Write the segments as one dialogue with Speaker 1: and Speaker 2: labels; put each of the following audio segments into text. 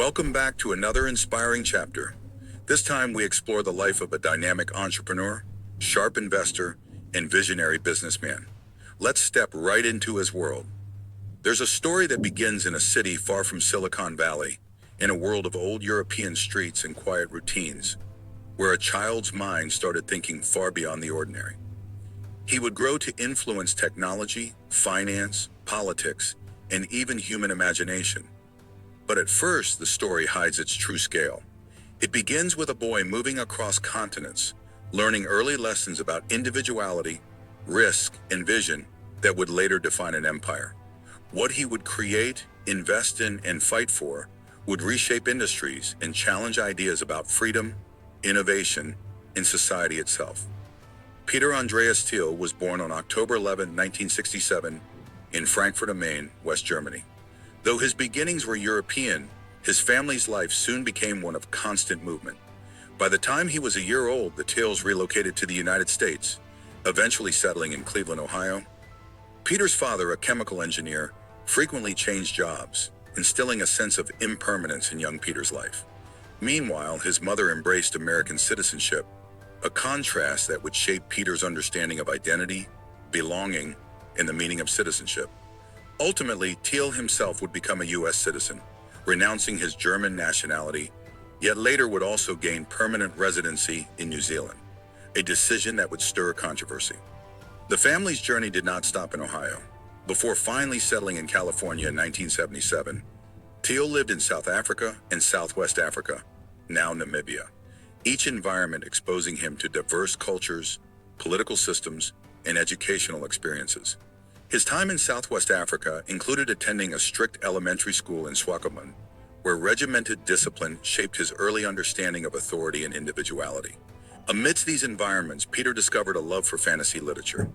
Speaker 1: Welcome back to another inspiring chapter. This time we explore the life of a dynamic entrepreneur, sharp investor, and visionary businessman. Let's step right into his world. There's a story that begins in a city far from Silicon Valley, in a world of old European streets and quiet routines, where a child's mind started thinking far beyond the ordinary. He would grow to influence technology, finance, politics, and even human imagination. But at first, the story hides its true scale. It begins with a boy moving across continents, learning early lessons about individuality, risk, and vision that would later define an empire. What he would create, invest in, and fight for would reshape industries and challenge ideas about freedom, innovation, and society itself. Peter Andreas Thiel was born on October 11, 1967, in Frankfurt am Main, West Germany. Though his beginnings were European, his family's life soon became one of constant movement. By the time he was a year old, the Thiels relocated to the United States, eventually settling in Cleveland, Ohio. Peter's father, a chemical engineer, frequently changed jobs, instilling a sense of impermanence in young Peter's life. Meanwhile, his mother embraced American citizenship, a contrast that would shape Peter's understanding of identity, belonging, and the meaning of citizenship. Ultimately, Thiel himself would become a U.S. citizen, renouncing his German nationality, yet later would also gain permanent residency in New Zealand, a decision that would stir controversy. The family's journey did not stop in Ohio. Before finally settling in California in 1977, Thiel lived in South Africa and Southwest Africa, now Namibia, each environment exposing him to diverse cultures, political systems, and educational experiences. His time in Southwest Africa included attending a strict elementary school in Swakopmund, where regimented discipline shaped his early understanding of authority and individuality. Amidst these environments, Peter discovered a love for fantasy literature.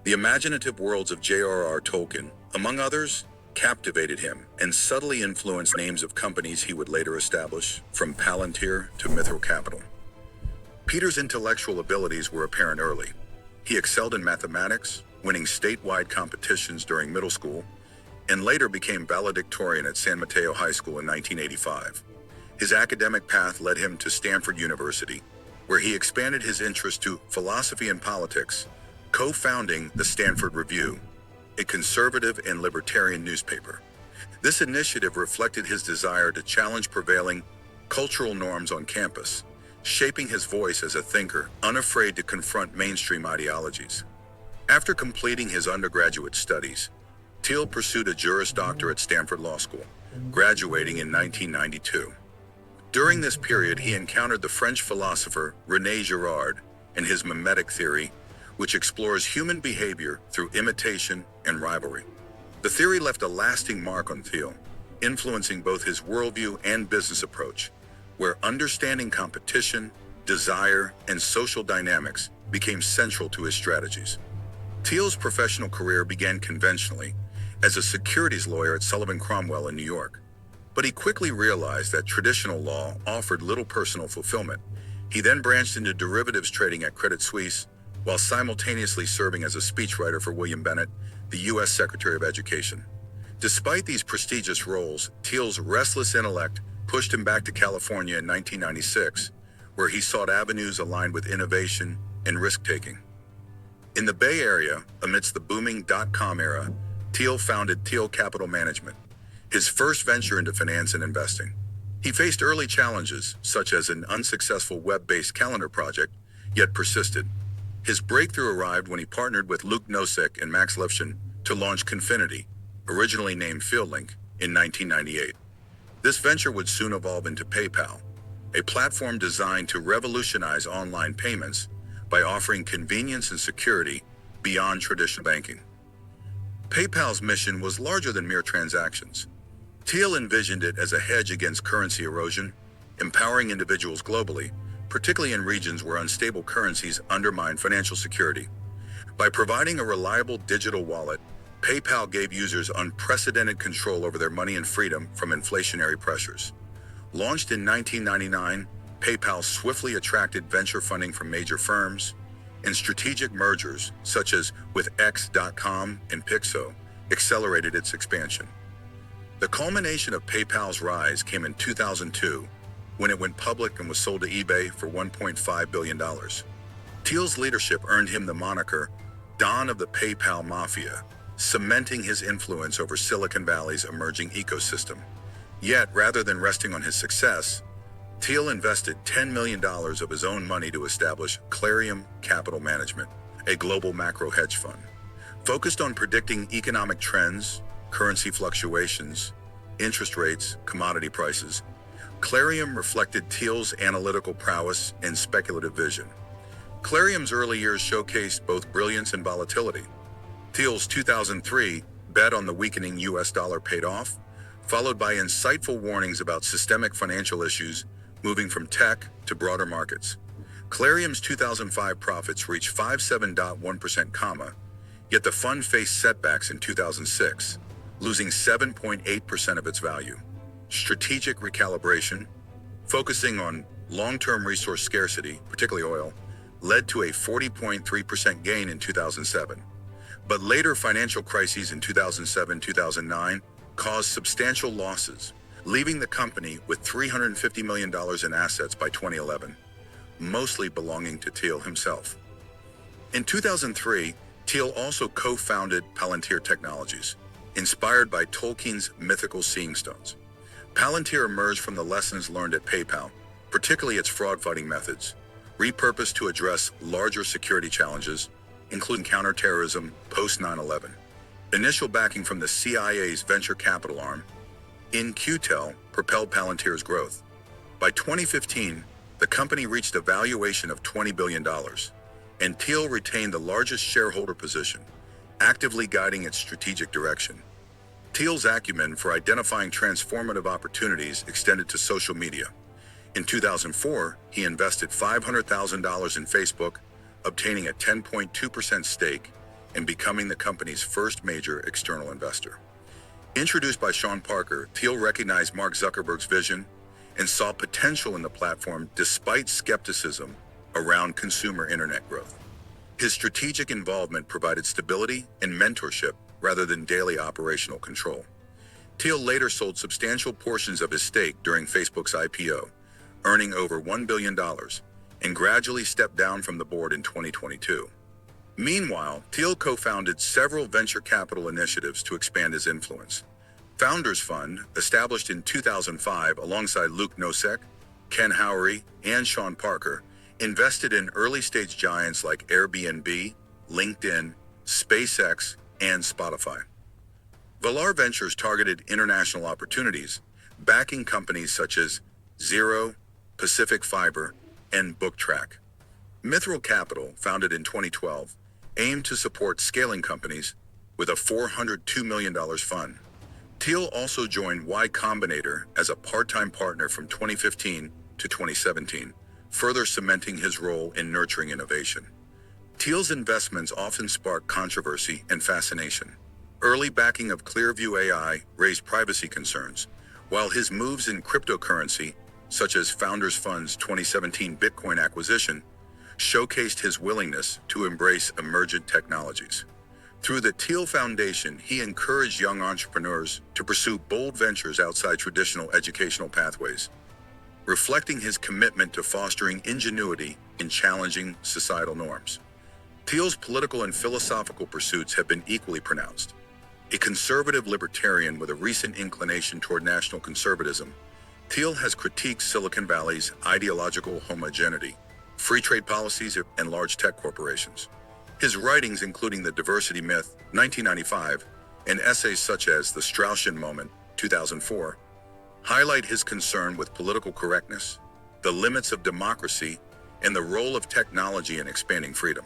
Speaker 1: The imaginative worlds of J.R.R. Tolkien, among others, captivated him and subtly influenced names of companies he would later establish, from Palantir to Mithril Capital. Peter's intellectual abilities were apparent early. He excelled in mathematics, winning statewide competitions during middle school, and later became valedictorian at San Mateo High School in 1985. His academic path led him to Stanford University, where he expanded his interest to philosophy and politics, co-founding the Stanford Review, a conservative and libertarian newspaper. This initiative reflected his desire to challenge prevailing cultural norms on campus, shaping his voice as a thinker, unafraid to confront mainstream ideologies. After completing his undergraduate studies, Thiel pursued a Juris Doctor at Stanford Law School, graduating in 1992. During this period, he encountered the French philosopher René Girard and his mimetic theory, which explores human behavior through imitation and rivalry. The theory left a lasting mark on Thiel, influencing both his worldview and business approach, where understanding competition, desire, and social dynamics became central to his strategies. Thiel's professional career began conventionally as a securities lawyer at Sullivan Cromwell in New York, but he quickly realized that traditional law offered little personal fulfillment. He then branched into derivatives trading at Credit Suisse, while simultaneously serving as a speechwriter for William Bennett, the U.S. Secretary of Education. Despite these prestigious roles, Thiel's restless intellect pushed him back to California in 1996, where he sought avenues aligned with innovation and risk-taking. In the Bay Area, amidst the booming dot-com era, Thiel founded Thiel Capital Management, his first venture into finance and investing. He faced early challenges, such as an unsuccessful web-based calendar project, yet persisted. His breakthrough arrived when he partnered with Luke Nosek and Max Levchin to launch Confinity, originally named FieldLink, in 1998. This venture would soon evolve into PayPal, a platform designed to revolutionize online payments by offering convenience and security beyond traditional banking. PayPal's mission was larger than mere transactions. Thiel envisioned it as a hedge against currency erosion, empowering individuals globally, particularly in regions where unstable currencies undermine financial security. By providing a reliable digital wallet, PayPal gave users unprecedented control over their money and freedom from inflationary pressures. Launched in 1999, PayPal swiftly attracted venture funding from major firms, and strategic mergers, such as with X.com and Pixo, accelerated its expansion. The culmination of PayPal's rise came in 2002, when it went public and was sold to eBay for $1.5 billion. Thiel's leadership earned him the moniker Don of the PayPal Mafia, cementing his influence over Silicon Valley's emerging ecosystem. Yet, rather than resting on his success, Thiel invested $10 million of his own money to establish Clarium Capital Management, a global macro hedge fund. Focused on predicting economic trends, currency fluctuations, interest rates, commodity prices, Clarium reflected Thiel's analytical prowess and speculative vision. Clarium's early years showcased both brilliance and volatility. Thiel's 2003 bet on the weakening US dollar paid off, followed by insightful warnings about systemic financial issues moving from tech to broader markets. Clarium's 2005 profits reached 57.1%, yet the fund faced setbacks in 2006, losing 7.8% of its value. Strategic recalibration, focusing on long-term resource scarcity, particularly oil, led to a 40.3% gain in 2007. But later financial crises in 2007-2009 caused substantial losses, leaving the company with $350 million in assets by 2011, mostly belonging to Thiel himself. In 2003, Thiel also co-founded Palantir Technologies, inspired by Tolkien's mythical seeing stones. Palantir emerged from the lessons learned at PayPal, particularly its fraud-fighting methods, repurposed to address larger security challenges, including counterterrorism post-9/11. Initial backing from the CIA's venture capital arm, Thiel, propelled Palantir's growth. By 2015, the company reached a valuation of $20 billion, and Thiel retained the largest shareholder position, actively guiding its strategic direction. Thiel's acumen for identifying transformative opportunities extended to social media. In 2004, he invested $500,000 in Facebook, obtaining a 10.2% stake and becoming the company's first major external investor. Introduced by Sean Parker, Thiel recognized Mark Zuckerberg's vision and saw potential in the platform despite skepticism around consumer internet growth. His strategic involvement provided stability and mentorship rather than daily operational control. Thiel later sold substantial portions of his stake during Facebook's IPO, earning over $1 billion, and gradually stepped down from the board in 2022. Meanwhile, Thiel co-founded several venture capital initiatives to expand his influence. Founders Fund, established in 2005 alongside Luke Nosek, Ken Howery, and Sean Parker, invested in early-stage giants like Airbnb, LinkedIn, SpaceX, and Spotify. Valar Ventures targeted international opportunities, backing companies such as Xero, Pacific Fiber, and BookTrack. Mithril Capital, founded in 2012, aimed to support scaling companies with a $402 million fund. Thiel also joined Y Combinator as a part-time partner from 2015 to 2017, further cementing his role in nurturing innovation. Thiel's investments often spark controversy and fascination. Early backing of Clearview AI raised privacy concerns, while his moves in cryptocurrency, such as Founders Fund's 2017 Bitcoin acquisition, showcased his willingness to embrace emergent technologies. Through the Thiel Foundation, he encouraged young entrepreneurs to pursue bold ventures outside traditional educational pathways, reflecting his commitment to fostering ingenuity in challenging societal norms. Thiel's political and philosophical pursuits have been equally pronounced. A conservative libertarian with a recent inclination toward national conservatism, Thiel has critiqued Silicon Valley's ideological homogeneity, free trade policies, and large tech corporations. His writings, including The Diversity Myth, 1995, and essays such as The Straussian Moment, 2004, highlight his concern with political correctness, the limits of democracy, and the role of technology in expanding freedom.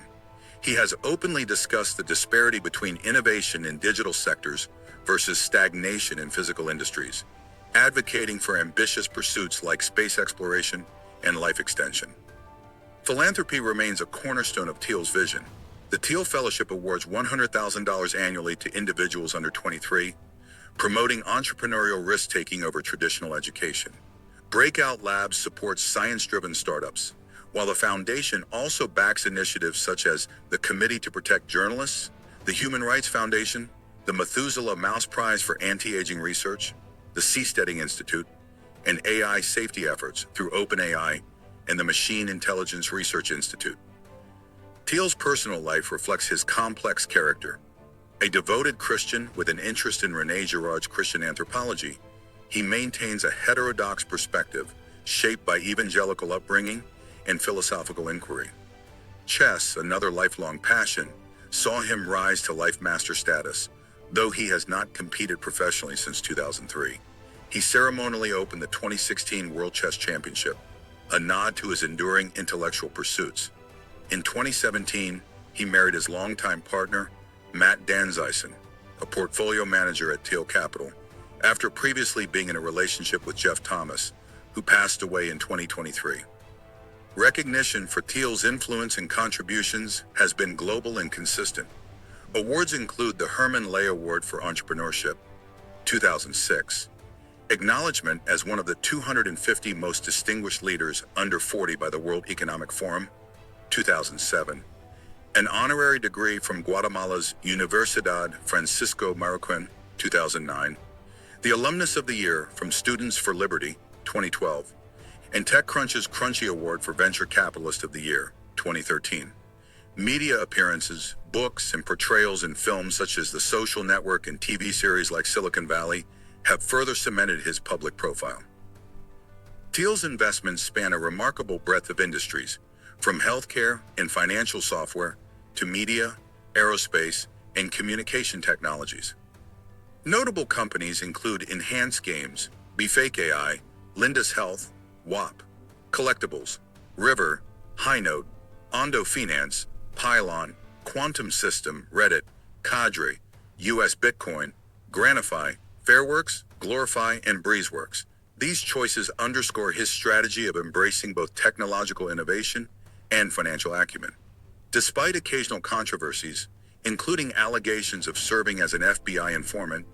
Speaker 1: He has openly discussed the disparity between innovation in digital sectors versus stagnation in physical industries, advocating for ambitious pursuits like space exploration and life extension. Philanthropy remains a cornerstone of Thiel's vision. The Thiel Fellowship awards $100,000 annually to individuals under 23, promoting entrepreneurial risk-taking over traditional education. Breakout Labs supports science-driven startups, while the foundation also backs initiatives such as the Committee to Protect Journalists, the Human Rights Foundation, the Methuselah Mouse Prize for Anti-Aging Research, the Seasteading Institute, and AI safety efforts through OpenAI and the Machine Intelligence Research Institute. Thiel's personal life reflects his complex character. A devoted Christian with an interest in René Girard's Christian anthropology, he maintains a heterodox perspective shaped by evangelical upbringing and philosophical inquiry. Chess, another lifelong passion, saw him rise to life master status, though he has not competed professionally since 2003. He ceremonially opened the 2016 World Chess Championship, a nod to his enduring intellectual pursuits. In 2017, he married his longtime partner, Matt Danzeisen, a portfolio manager at Thiel Capital, after previously being in a relationship with Jeff Thomas, who passed away in 2023. Recognition for Thiel's influence and contributions has been global and consistent. Awards include the Herman Lay Award for Entrepreneurship, 2006, acknowledgement as one of the 250 most distinguished leaders under 40 by the World Economic Forum, 2007, an honorary degree from Guatemala's Universidad Francisco Marroquin, 2009, the Alumnus of the Year from Students for Liberty, 2012, and TechCrunch's Crunchy Award for Venture Capitalist of the Year, 2013. Media appearances, books, and portrayals in films such as The Social Network and TV series like Silicon Valley have further cemented his public profile. Thiel's investments span a remarkable breadth of industries, from healthcare and financial software to media, aerospace, and communication technologies. Notable companies include Enhanced Games, BeFake AI, Lindus Health, WAP, Collectibles, River, Highnote, Ondo Finance, Pylon, Quantum System, Reddit, Cadre, US Bitcoin, Granify, Fairworks, Glorify, and Breezeworks. These choices underscore his strategy of embracing both technological innovation and financial acumen. Despite occasional controversies, including allegations of serving as an FBI informant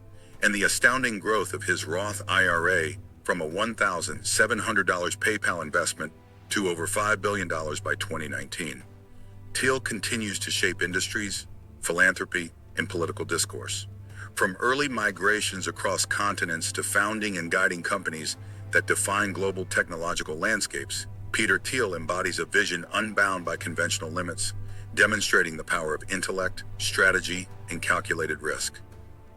Speaker 1: and the astounding growth of his Roth IRA from a $1,700 PayPal investment to over $5 billion by 2019, Thiel continues to shape industries, philanthropy, and political discourse. From early migrations across continents to founding and guiding companies that define global technological landscapes, Peter Thiel embodies a vision unbound by conventional limits, demonstrating the power of intellect, strategy, and calculated risk.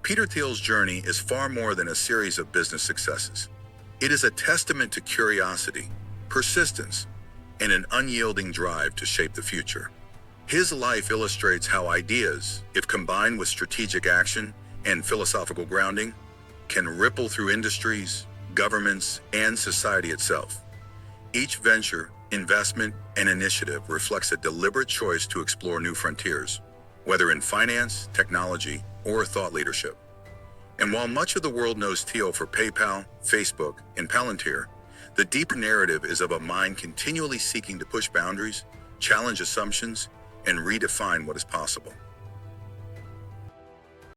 Speaker 1: Peter Thiel's journey is far more than a series of business successes. It is a testament to curiosity, persistence, and an unyielding drive to shape the future. His life illustrates how ideas, if combined with strategic action and philosophical grounding, can ripple through industries, governments, and society itself. Each venture, investment, and initiative reflects a deliberate choice to explore new frontiers, whether in finance, technology, or thought leadership. And while much of the world knows Thiel for PayPal, Facebook, and Palantir, the deeper narrative is of a mind continually seeking to push boundaries, challenge assumptions, and redefine what is possible.